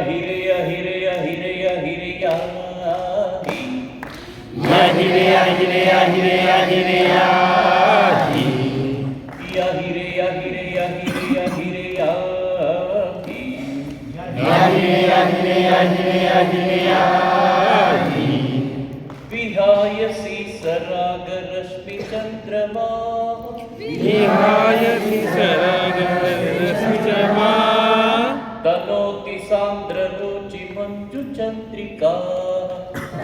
हिरे या हिरे या हिरे या हिरे या या हिरे या हिरे या हिरे या हिरे या या हिरे या हिरे या हिरे या हिरे या या हिरे या हिरे या हिरे या हिरे या विहायसी सराग रश्मि चंद्रमा विहायसी सराग रश्मि चंद्रमा तनोति सांद्र रुचि मंजु चंद्रिका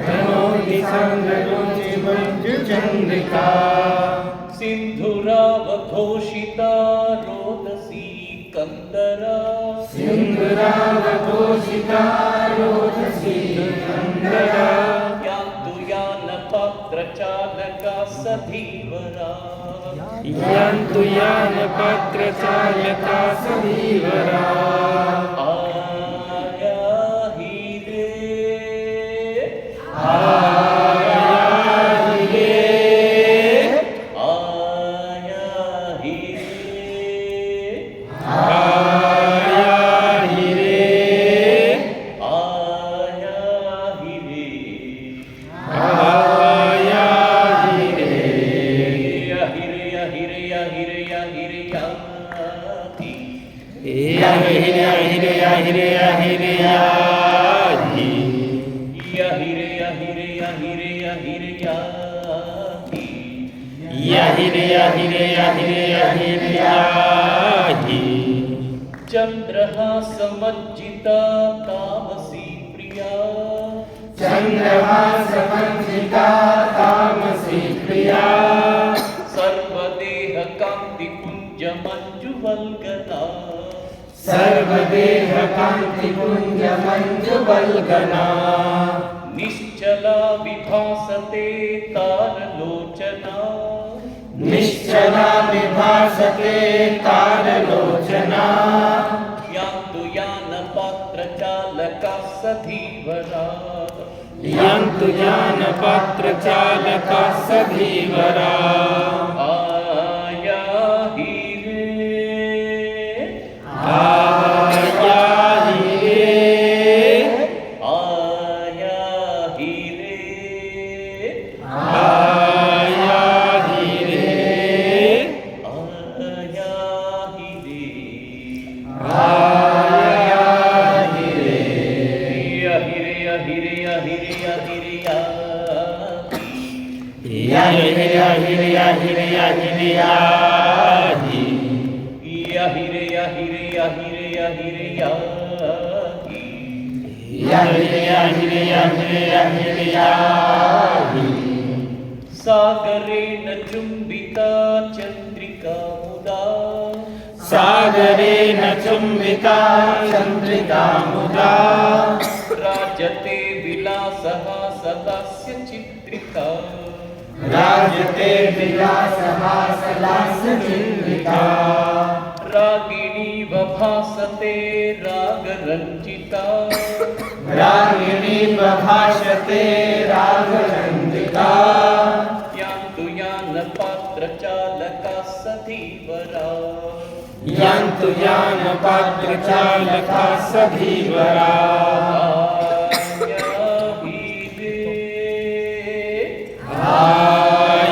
तनोति सांद्र रुचि मंजु चंद्रिका सिंधुराव घोषिता रोदसी कंदरा सिंधुराव घोषिता रोदसी कंदरा यान्तु यान पात्र चालका सधीवरा यान्तु यान पात्र चालका सधीवरा आया हिरे आया हिरे आया हिरे आया हिरे आया हिरे आया हिरे या हिरे या हिरे या हिरे या हिरे या या हिरे या हिरे या हिरे या हिरे या या हिरे या हिरे या हिरे या हिरे या या हिरे या हिरे या हिरे या हिरे या चंद्रहास मज्जिता तामसी प्रिया चंद्रहास मंजिता तामसी प्रिया सर्वदेह कांति कुंज मंजुवल्गना सर्वदेह कांति कुंज मंजुवल्गना निश्चला विभासते तारलोचना निश्चला विभासते तारलोचना यान्तु यान पात्र चालका सधीवरा यन्तु यान पात्र चालका सधीवरा आया हिरे आया हिरे आया हिरे आया हिरे आया हिरे आया हिरे या हिरे या हिरे या हिरे या हिरे या या हिरे या हिरे या हिरे या हिरे या या हिरे या हिरे या हिरे या हिरे या या हिरे या हिरे या हिरे या हिरे या सागरेण चुंबिता चंद्रिका मुदा सागरेण चुम्बिता चन्द्रिका मुदा राजते विलासः सदास्य चित्रिका राजते विलासहासलासचिन्विता रागिणी वभासते रागरञ्जिता रागिणी बभाषते रागरञ्जिता यान्तु यान पात्र चालका सधीवरा यन्तु यान पात्र चालका सधीवरा आया हिरे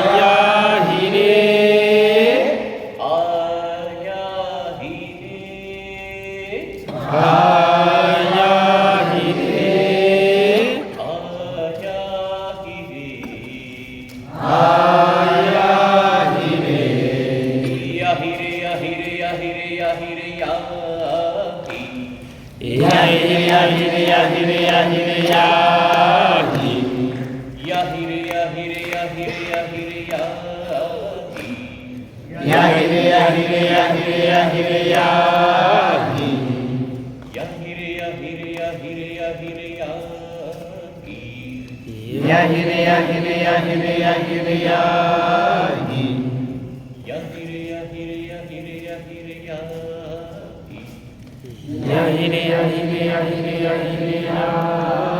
आया हिरे आया हिरे आया हिरे आया हिरे आया हिरे या हिरे या हिरे या हिरे या हिरे या या हिरे या हिरे या हिरे या हिरे या या हिरे या हिरे या हिरे या हिरे या या हिरे या हिरे या हिरे या हिरे या या हिरे या हिरे या हिरे या हिरे या या हिरे या हिरे या हिरे या हिरे या या हिरे या हिरे या हिरे या हिरे या या हिरे या हिरे या हिरे या हिरे या